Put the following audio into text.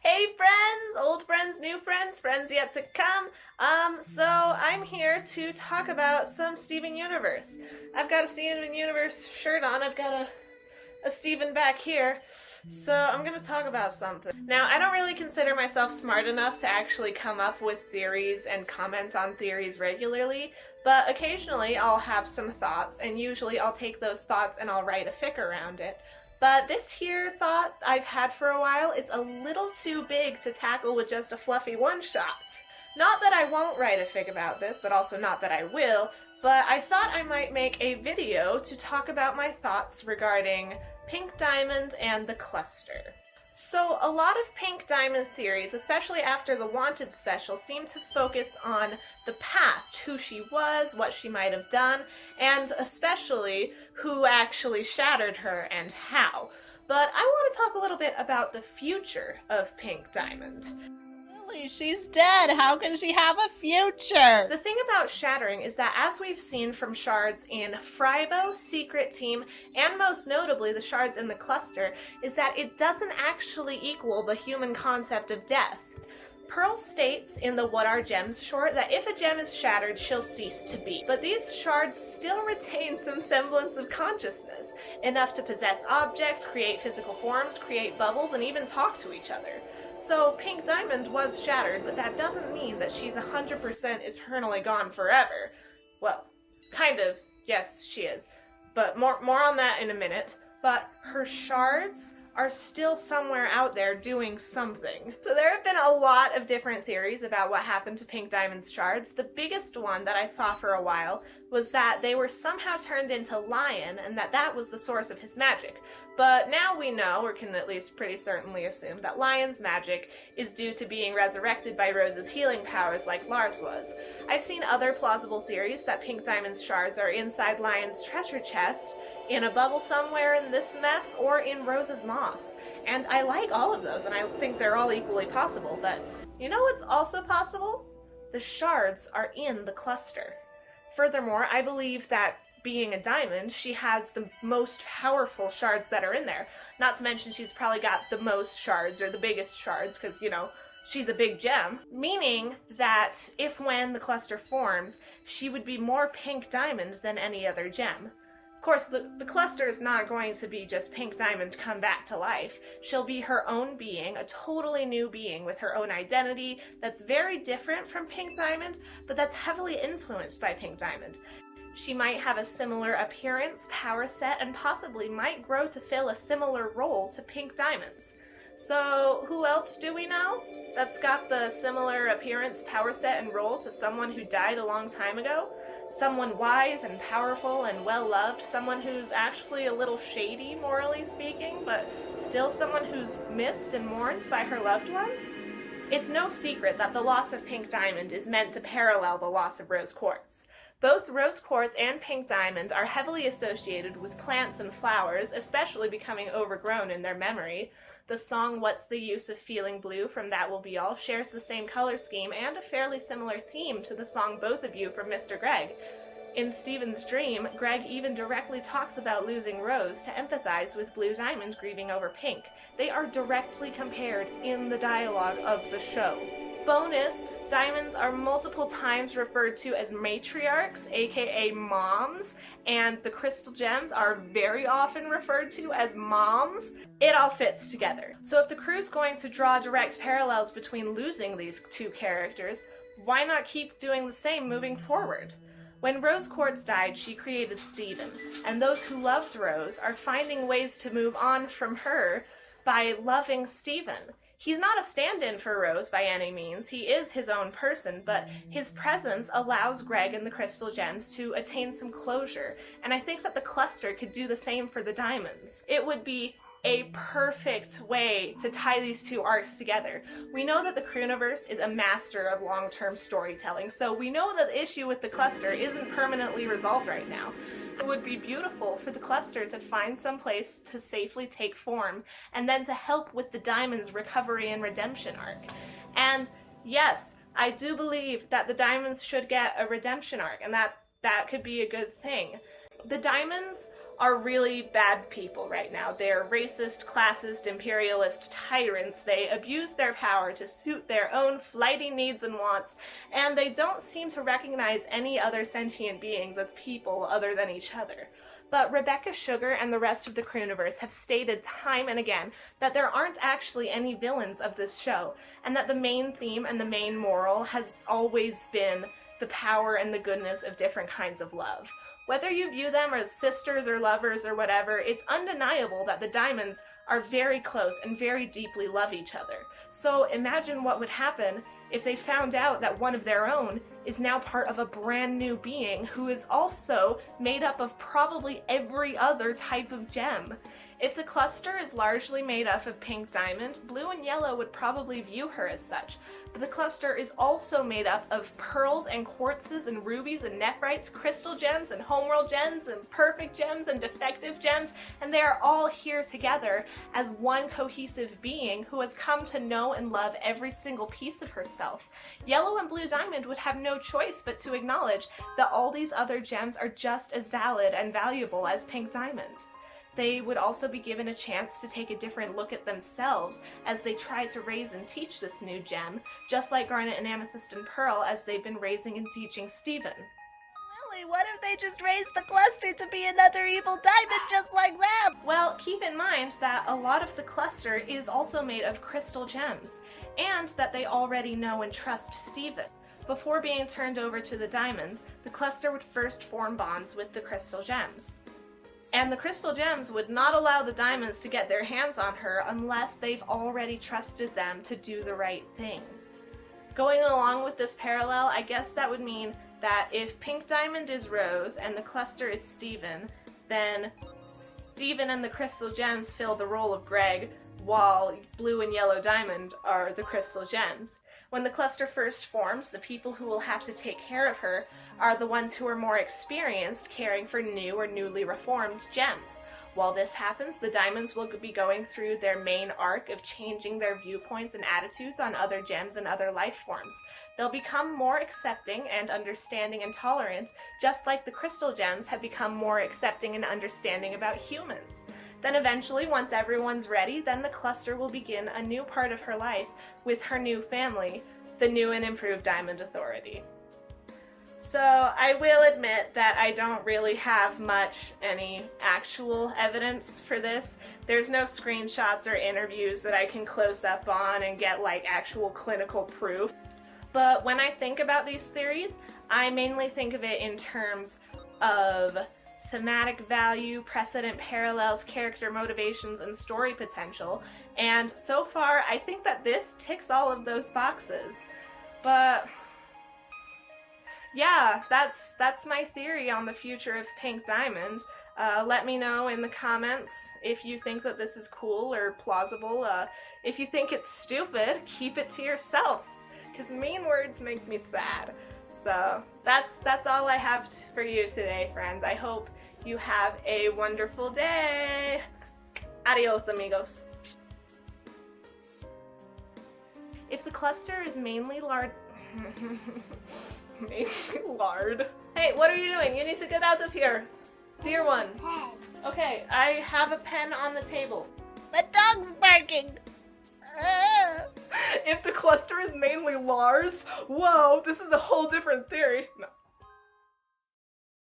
Hey friends, old friends, new friends, friends yet to come. So I'm here to talk about some Steven Universe. I've got a Steven Universe shirt on. I've got a Steven back here. So I'm going to talk about something. Now, I don't really consider myself smart enough to actually come up with theories and comment on theories regularly, but occasionally I'll have some thoughts, and usually I'll take those thoughts and I'll write a fic around it. But this here thought I've had for a while, it's a little too big to tackle with just a fluffy one-shot. Not that I won't write a fic about this, but also not that I will, but I thought I might make a video to talk about my thoughts regarding Pink Diamond and the cluster. So a lot of Pink Diamond theories, especially after the Wanted special, seem to focus on the past, who she was, what she might have done, and especially who actually shattered her and how. But I want to talk a little bit about the future of Pink Diamond. Lillie, she's dead. How can she have a future? The thing about shattering is that, as we've seen from shards in Fribo, Secret Team, and most notably the shards in the cluster, is that it doesn't actually equal the human concept of death. Pearl states in the What Are Gems short that if a gem is shattered, she'll cease to be. But these shards still retain some semblance of consciousness, enough to possess objects, create physical forms, create bubbles, and even talk to each other. So Pink Diamond was shattered, but that doesn't mean that she's 100% eternally gone forever. Well, kind of, yes, she is. But more on that in a minute. But her shards are still somewhere out there doing something. So there have been a lot of different theories about what happened to Pink Diamond's shards. The biggest one that I saw for a while was that they were somehow turned into lion and that was the source of his magic. But now we know, or can at least pretty certainly assume, that Lion's magic is due to being resurrected by Rose's healing powers like Lars was. I've seen other plausible theories that Pink Diamond's shards are inside Lion's treasure chest, in a bubble somewhere in this mess, or in Rose's moss. And I like all of those, and I think they're all equally possible, but you know what's also possible? The shards are in the cluster. Furthermore, I believe that being a diamond, she has the most powerful shards that are in there. Not to mention she's probably got the most shards, or the biggest shards, because, you know, she's a big gem. Meaning that if when the cluster forms, she would be more Pink Diamond than any other gem. Of course, the cluster is not going to be just Pink Diamond come back to life. She'll be her own being, a totally new being with her own identity that's very different from Pink Diamond, but that's heavily influenced by Pink Diamond. She might have a similar appearance, power set, and possibly might grow to fill a similar role to Pink Diamond's. So who else do we know that's got the similar appearance, power set, and role to someone who died a long time ago? Someone wise and powerful and well-loved, someone who's actually a little shady, morally speaking, but still someone who's missed and mourned by her loved ones? It's no secret that the loss of Pink Diamond is meant to parallel the loss of Rose Quartz. Both Rose Quartz and Pink Diamond are heavily associated with plants and flowers, especially becoming overgrown in their memory. The song What's the Use of Feeling Blue from That Will Be All shares the same color scheme and a fairly similar theme to the song Both of You from Mr. Greg. In Steven's dream, Greg even directly talks about losing Rose to empathize with Blue Diamond grieving over Pink. They are directly compared in the dialogue of the show. Bonus, diamonds are multiple times referred to as matriarchs, aka moms, and the crystal gems are very often referred to as moms. It all fits together. So if the crew's going to draw direct parallels between losing these two characters, why not keep doing the same moving forward? When Rose Quartz died, she created Steven, and those who loved Rose are finding ways to move on from her by loving Steven. He's not a stand-in for Rose by any means, he is his own person, but his presence allows Greg and the Crystal Gems to attain some closure, and I think that the cluster could do the same for the diamonds. It would be a perfect way to tie these two arcs together. We know that the Crewniverse is a master of long-term storytelling, so we know that the issue with the cluster isn't permanently resolved right now. It would be beautiful for the cluster to find some place to safely take form, and then to help with the Diamond's recovery and redemption arc. And yes, I do believe that the Diamonds should get a redemption arc, and that could be a good thing. The Diamonds are really bad people right now. They're racist, classist, imperialist tyrants. They abuse their power to suit their own flighty needs and wants, and they don't seem to recognize any other sentient beings as people other than each other. But Rebecca Sugar and the rest of the Crooniverse have stated time and again that there aren't actually any villains of this show, and that the main theme and the main moral has always been the power and the goodness of different kinds of love. Whether you view them as sisters or lovers or whatever, it's undeniable that the Diamonds are very close and very deeply love each other. So imagine what would happen if they found out that one of their own is now part of a brand new being who is also made up of probably every other type of gem. If the cluster is largely made up of pink diamond, blue and yellow would probably view her as such. But the cluster is also made up of pearls and quartzes and rubies and nephrites, crystal gems and homeworld gems and perfect gems and defective gems, and they are all here together as one cohesive being who has come to know and love every single piece of herself. Yellow and blue diamond would have no choice but to acknowledge that all these other gems are just as valid and valuable as pink diamond. They would also be given a chance to take a different look at themselves as they try to raise and teach this new gem, just like Garnet and Amethyst and Pearl as they've been raising and teaching Steven. Lillie, what if they just raised the cluster to be another evil diamond just like them? Well, keep in mind that a lot of the cluster is also made of crystal gems, and that they already know and trust Steven. Before being turned over to the Diamonds, the cluster would first form bonds with the crystal gems. And the crystal gems would not allow the Diamonds to get their hands on her unless they've already trusted them to do the right thing. Going along with this parallel, I guess that would mean that if Pink Diamond is Rose and the cluster is Steven, then Steven and the crystal gems fill the role of Greg, while Blue and Yellow Diamond are the crystal gems. When the cluster first forms, the people who will have to take care of her are the ones who are more experienced caring for new or newly reformed gems. While this happens, the Diamonds will be going through their main arc of changing their viewpoints and attitudes on other gems and other life forms. They'll become more accepting and understanding and tolerant, just like the crystal gems have become more accepting and understanding about humans. Then eventually, once everyone's ready, then the cluster will begin a new part of her life with her new family, the new and improved Diamond Authority. So I will admit that I don't really have any actual evidence for this. There's no screenshots or interviews that I can close up on and get like actual clinical proof. But when I think about these theories, I mainly think of it in terms of thematic value, precedent parallels, character motivations, and story potential. And so far, I think that this ticks all of those boxes. But yeah, that's my theory on the future of Pink Diamond. Let me know in the comments if you think that this is cool or plausible. If you think it's stupid, keep it to yourself, because mean words make me sad. So that's all I have for you today, friends. I hope you have a wonderful day. Adios, amigos. If the cluster is mainly lard... mainly lard... Hey, what are you doing? You need to get out of here. Dear one. Pen. Okay, I have a pen on the table. The dog's barking. If the cluster is mainly Lars, whoa, this is a whole different theory. No.